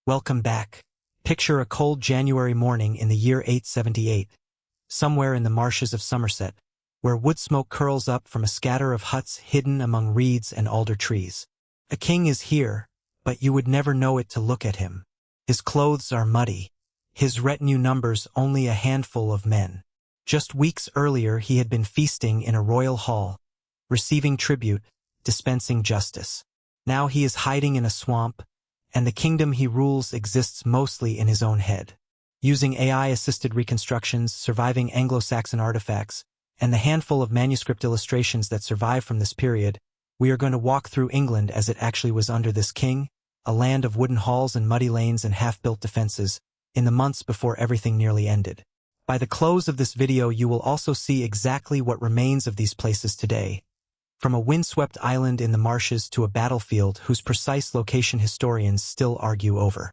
Welcome back. Picture a cold January morning in the year 878, somewhere in the marshes of Somerset, where wood smoke curls up from a scatter of huts hidden among reeds and alder trees. A king is here, but you would never know it to look at him. His clothes are muddy. His retinue numbers only a handful of men. Just weeks earlier he had been feasting in a royal hall, receiving tribute, dispensing justice. Now he is hiding in a swamp, and the kingdom he rules exists mostly in his own head. Using AI-assisted reconstructions, surviving Anglo-Saxon artifacts, and the handful of manuscript illustrations that survive from this period, we are going to walk through England as it actually was under this king, a land of wooden halls and muddy lanes and half-built defenses, in the months before everything nearly ended. By the close of this video you will also see exactly what remains of these places today, from a windswept island in the marshes to a battlefield whose precise location historians still argue over.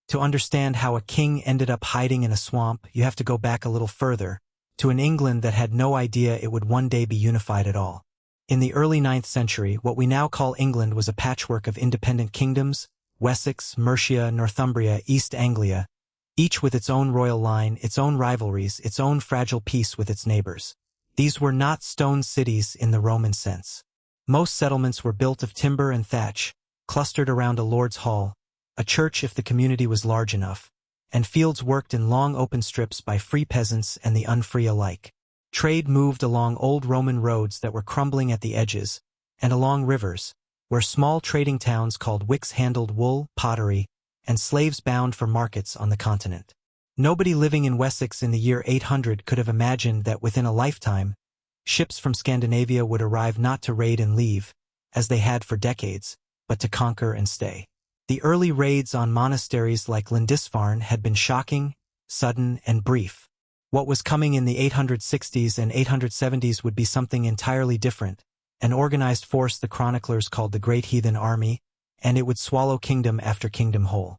To understand how a king ended up hiding in a swamp, you have to go back a little further, to an England that had no idea it would one day be unified at all. In the early 9th century, what we now call England was a patchwork of independent kingdoms: Wessex, Mercia, Northumbria, East Anglia, each with its own royal line, its own rivalries, its own fragile peace with its neighbors. These were not stone cities in the Roman sense. Most settlements were built of timber and thatch, clustered around a lord's hall, a church if the community was large enough, and fields worked in long open strips by free peasants and the unfree alike. Trade moved along old Roman roads that were crumbling at the edges, and along rivers, where small trading towns called wicks handled wool, pottery, and slaves bound for markets on the continent. Nobody living in Wessex in the year 800 could have imagined that within a lifetime, ships from Scandinavia would arrive not to raid and leave, as they had for decades, but to conquer and stay. The early raids on monasteries like Lindisfarne had been shocking, sudden, and brief. What was coming in the 860s and 870s would be something entirely different, an organized force the chroniclers called the Great Heathen Army, and it would swallow kingdom after kingdom whole.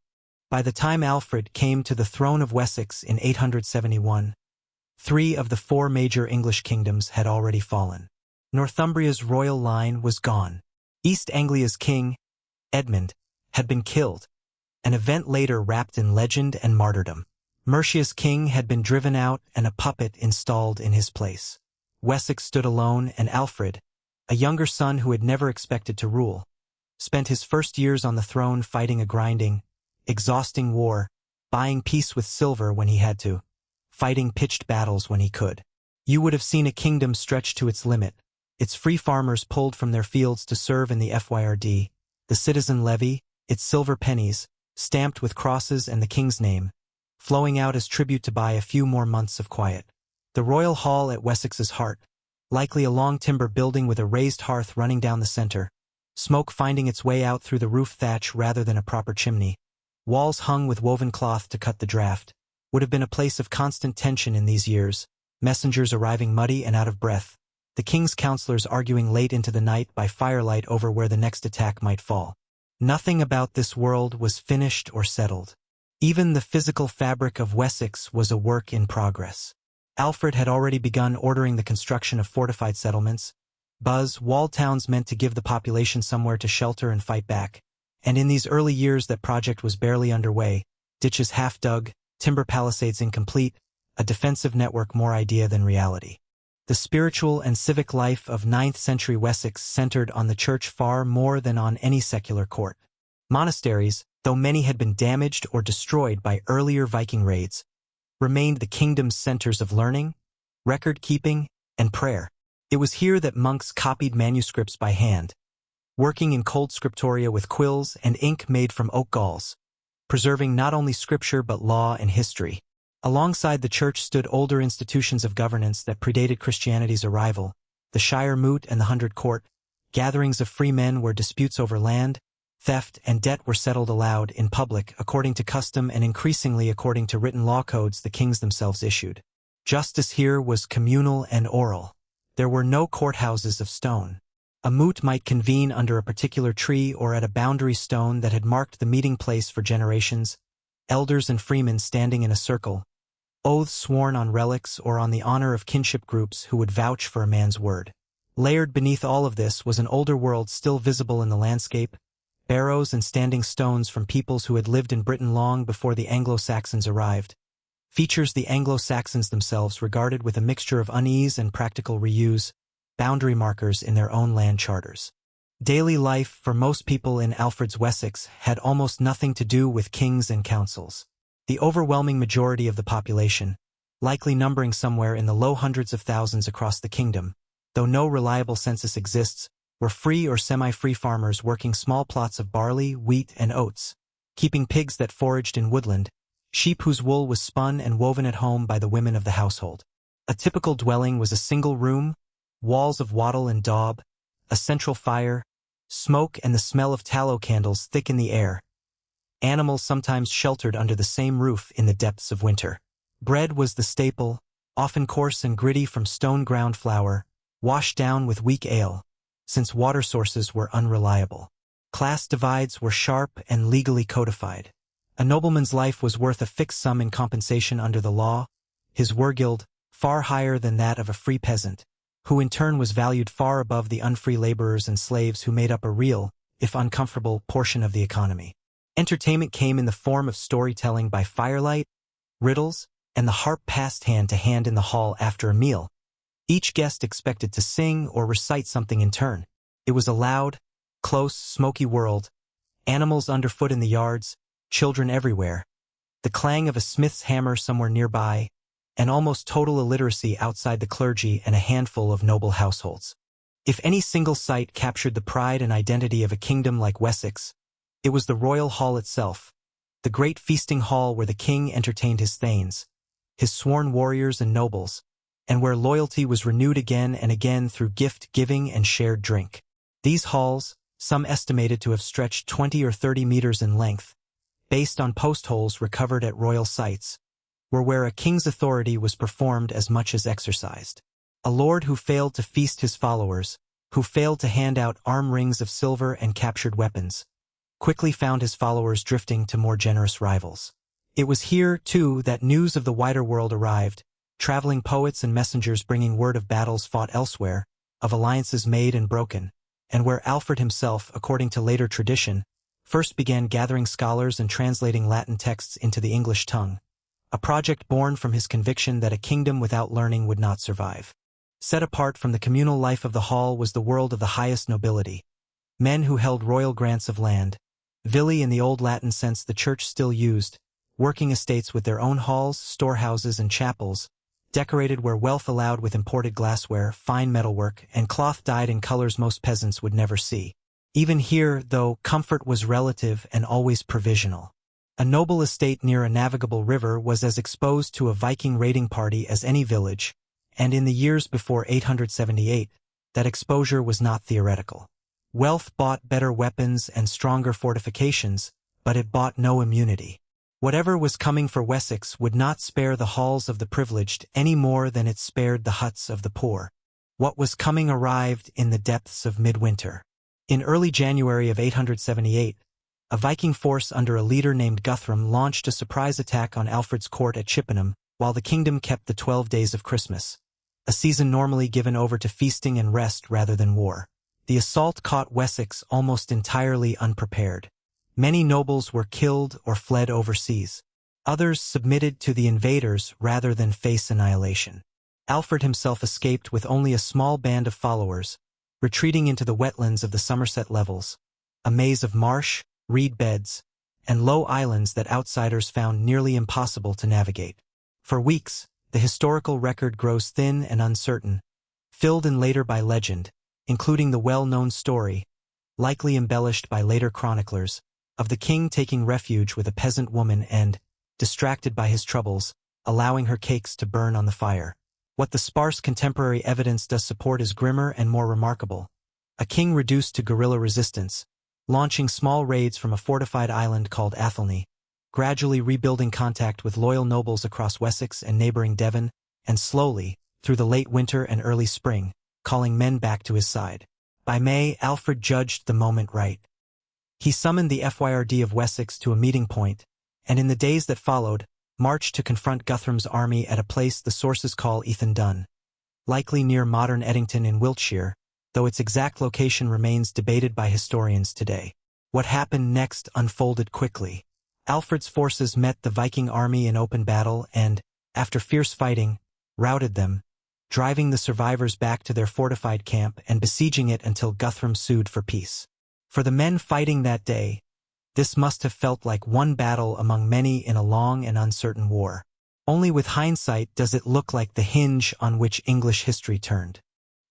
By the time Alfred came to the throne of Wessex in 871, 3 of the 4 major English kingdoms had already fallen. Northumbria's royal line was gone. East Anglia's king, Edmund, had been killed, an event later wrapped in legend and martyrdom. Mercia's king had been driven out and a puppet installed in his place. Wessex stood alone, and Alfred, a younger son who had never expected to rule, spent his first years on the throne fighting a grinding, exhausting war, buying peace with silver when he had to, fighting pitched battles when he could. You would have seen a kingdom stretched to its limit, its free farmers pulled from their fields to serve in the FYRD, the citizen levy, its silver pennies, stamped with crosses and the king's name, flowing out as tribute to buy a few more months of quiet. The royal hall at Wessex's heart, likely a long timber building with a raised hearth running down the center, smoke finding its way out through the roof thatch rather than a proper chimney, walls hung with woven cloth to cut the draft, would have been a place of constant tension in these years, messengers arriving muddy and out of breath, the king's counselors arguing late into the night by firelight over where the next attack might fall. Nothing about this world was finished or settled. Even the physical fabric of Wessex was a work in progress. Alfred had already begun ordering the construction of fortified settlements, walled towns meant to give the population somewhere to shelter and fight back. And in these early years that project was barely underway, ditches half dug, timber palisades incomplete, a defensive network more idea than reality. The spiritual and civic life of 9th century Wessex centered on the church far more than on any secular court. Monasteries, though many had been damaged or destroyed by earlier Viking raids, remained the kingdom's centers of learning, record-keeping, and prayer. It was here that monks copied manuscripts by hand, working in cold scriptoria with quills and ink made from oak galls, preserving not only scripture but law and history. Alongside the church stood older institutions of governance that predated Christianity's arrival, the Shire Moot and the Hundred Court, gatherings of free men where disputes over land, theft, and debt were settled aloud in public according to custom and increasingly according to written law codes the kings themselves issued. Justice here was communal and oral. There were no courthouses of stone. A moot might convene under a particular tree or at a boundary stone that had marked the meeting place for generations, elders and freemen standing in a circle, oaths sworn on relics or on the honor of kinship groups who would vouch for a man's word. Layered beneath all of this was an older world still visible in the landscape, barrows and standing stones from peoples who had lived in Britain long before the Anglo-Saxons arrived. Features the Anglo-Saxons themselves regarded with a mixture of unease and practical reuse, boundary markers in their own land charters. Daily life for most people in Alfred's Wessex had almost nothing to do with kings and councils. The overwhelming majority of the population, likely numbering somewhere in the low hundreds of thousands across the kingdom, though no reliable census exists, were free or semi-free farmers working small plots of barley, wheat, and oats, keeping pigs that foraged in woodland, sheep whose wool was spun and woven at home by the women of the household. A typical dwelling was a single room, walls of wattle and daub, a central fire, smoke and the smell of tallow candles thick in the air. Animals sometimes sheltered under the same roof in the depths of winter. Bread was the staple, often coarse and gritty from stone-ground flour, washed down with weak ale, since water sources were unreliable. Class divides were sharp and legally codified. A nobleman's life was worth a fixed sum in compensation under the law, his wergild far higher than that of a free peasant, who in turn was valued far above the unfree laborers and slaves who made up a real, if uncomfortable, portion of the economy. Entertainment came in the form of storytelling by firelight, riddles, and the harp passed hand to hand in the hall after a meal. Each guest expected to sing or recite something in turn. It was a loud, close, smoky world, animals underfoot in the yards, children everywhere, the clang of a smith's hammer somewhere nearby, and almost total illiteracy outside the clergy and a handful of noble households. If any single site captured the pride and identity of a kingdom like Wessex, it was the royal hall itself, the great feasting hall where the king entertained his thanes, his sworn warriors and nobles, and where loyalty was renewed again and again through gift-giving and shared drink. These halls, some estimated to have stretched 20 or 30 meters in length, based on post holes recovered at royal sites, were where a king's authority was performed as much as exercised. A lord who failed to feast his followers, who failed to hand out arm rings of silver and captured weapons, quickly found his followers drifting to more generous rivals. It was here, too, that news of the wider world arrived, traveling poets and messengers bringing word of battles fought elsewhere, of alliances made and broken, and where Alfred himself, according to later tradition, first began gathering scholars and translating Latin texts into the English tongue, a project born from his conviction that a kingdom without learning would not survive. Set apart from the communal life of the hall was the world of the highest nobility, men who held royal grants of land, villi in the old Latin sense the church still used, working estates with their own halls, storehouses, and chapels, decorated where wealth allowed with imported glassware, fine metalwork, and cloth dyed in colors most peasants would never see. Even here, though, comfort was relative and always provisional. A noble estate near a navigable river was as exposed to a Viking raiding party as any village, and in the years before 878, that exposure was not theoretical. Wealth bought better weapons and stronger fortifications, but it bought no immunity. Whatever was coming for Wessex would not spare the halls of the privileged any more than it spared the huts of the poor. What was coming arrived in the depths of midwinter. In early January of 878, a Viking force under a leader named Guthrum launched a surprise attack on Alfred's court at Chippenham, while the kingdom kept the 12 days of Christmas, a season normally given over to feasting and rest rather than war. The assault caught Wessex almost entirely unprepared. Many nobles were killed or fled overseas. Others submitted to the invaders rather than face annihilation. Alfred himself escaped with only a small band of followers, retreating into the wetlands of the Somerset levels, a maze of marsh, reed beds, and low islands that outsiders found nearly impossible to navigate. For weeks, the historical record grows thin and uncertain, filled in later by legend, including the well-known story, likely embellished by later chroniclers, of the king taking refuge with a peasant woman and, distracted by his troubles, allowing her cakes to burn on the fire. What the sparse contemporary evidence does support is grimmer and more remarkable. A king reduced to guerrilla resistance, launching small raids from a fortified island called Athelney, gradually rebuilding contact with loyal nobles across Wessex and neighboring Devon, and slowly, through the late winter and early spring, calling men back to his side. By May, Alfred judged the moment right. He summoned the FYRD of Wessex to a meeting point, and in the days that followed, marched to confront Guthrum's army at a place the sources call Ethandun, likely near modern Edington in Wiltshire, though its exact location remains debated by historians today. What happened next unfolded quickly. Alfred's forces met the Viking army in open battle and, after fierce fighting, routed them, driving the survivors back to their fortified camp and besieging it until Guthrum sued for peace. For the men fighting that day, this must have felt like one battle among many in a long and uncertain war. Only with hindsight does it look like the hinge on which English history turned.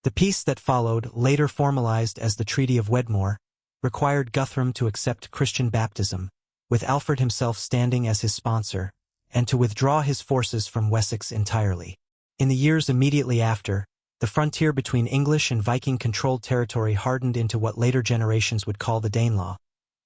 The peace that followed, later formalized as the Treaty of Wedmore, required Guthrum to accept Christian baptism, with Alfred himself standing as his sponsor, and to withdraw his forces from Wessex entirely. In the years immediately after, the frontier between English and Viking-controlled territory hardened into what later generations would call the Danelaw,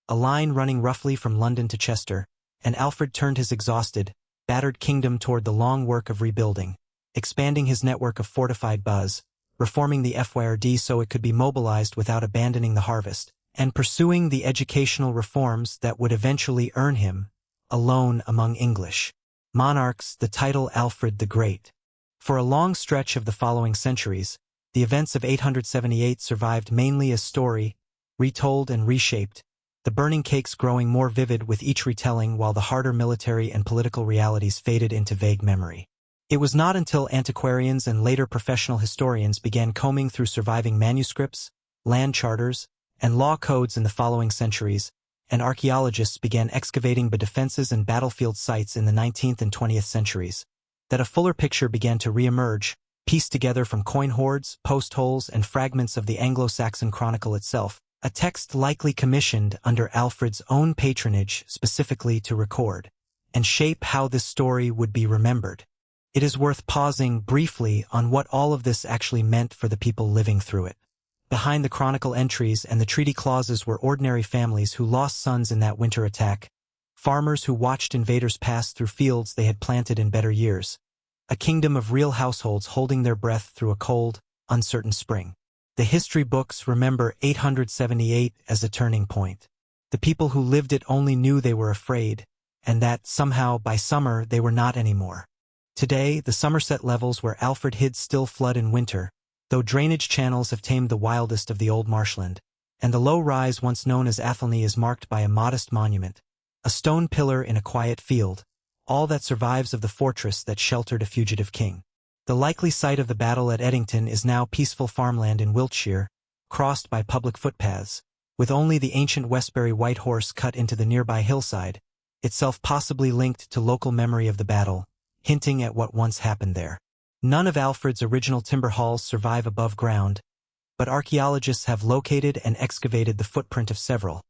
a line running roughly from London to Chester, and Alfred turned his exhausted, battered kingdom toward the long work of rebuilding, expanding his network of fortified buzz, reforming the FYRD so it could be mobilized without abandoning the harvest, and pursuing the educational reforms that would eventually earn him, alone among English monarchs, the title Alfred the Great. For a long stretch of the following centuries, the events of 878 survived mainly as story, retold and reshaped, the burning cakes growing more vivid with each retelling while the harder military and political realities faded into vague memory. It was not until antiquarians and later professional historians began combing through surviving manuscripts, land charters, and law codes in the following centuries, and archaeologists began excavating the defenses and battlefield sites in the 19th and 20th centuries, that a fuller picture began to re-emerge, pieced together from coin hoards, post holes, and fragments of the Anglo-Saxon Chronicle itself, a text likely commissioned under Alfred's own patronage specifically to record and shape how this story would be remembered. It is worth pausing briefly on what all of this actually meant for the people living through it. Behind the chronicle entries and the treaty clauses were ordinary families who lost sons in that winter attack, farmers who watched invaders pass through fields they had planted in better years, a kingdom of real households holding their breath through a cold, uncertain spring. The history books remember 878 as a turning point. The people who lived it only knew they were afraid, and that, somehow, by summer, they were not anymore. Today, the Somerset levels where Alfred hid still flood in winter, though drainage channels have tamed the wildest of the old marshland, and the low rise once known as Athelney is marked by a modest monument, a stone pillar in a quiet field, all that survives of the fortress that sheltered a fugitive king. The likely site of the battle at Edington is now peaceful farmland in Wiltshire, crossed by public footpaths, with only the ancient Westbury White Horse cut into the nearby hillside, itself possibly linked to local memory of the battle, hinting at what once happened there. None of Alfred's original timber halls survive above ground, but archaeologists have located and excavated the footprint of several,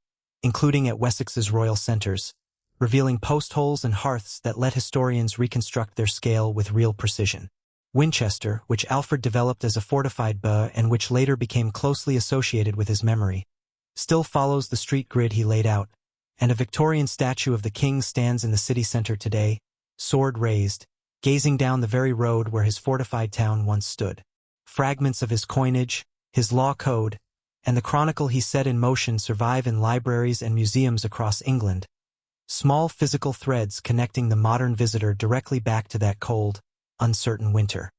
including at Wessex's royal centers, revealing post holes and hearths that let historians reconstruct their scale with real precision. Winchester, which Alfred developed as a fortified burgh and which later became closely associated with his memory, still follows the street grid he laid out, and a Victorian statue of the king stands in the city center today, sword raised, gazing down the very road where his fortified town once stood. Fragments of his coinage, his law code, and the chronicle he set in motion survive in libraries and museums across England, small physical threads connecting the modern visitor directly back to that cold, uncertain winter.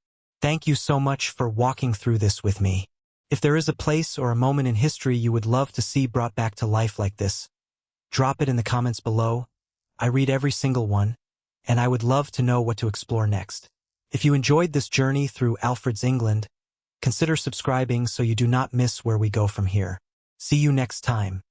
Thank you so much for walking through this with me. If there is a place or a moment in history you would love to see brought back to life like this, drop it in the comments below. I read every single one, and I would love to know what to explore next. If you enjoyed this journey through Alfred's England, consider subscribing so you do not miss where we go from here. See you next time.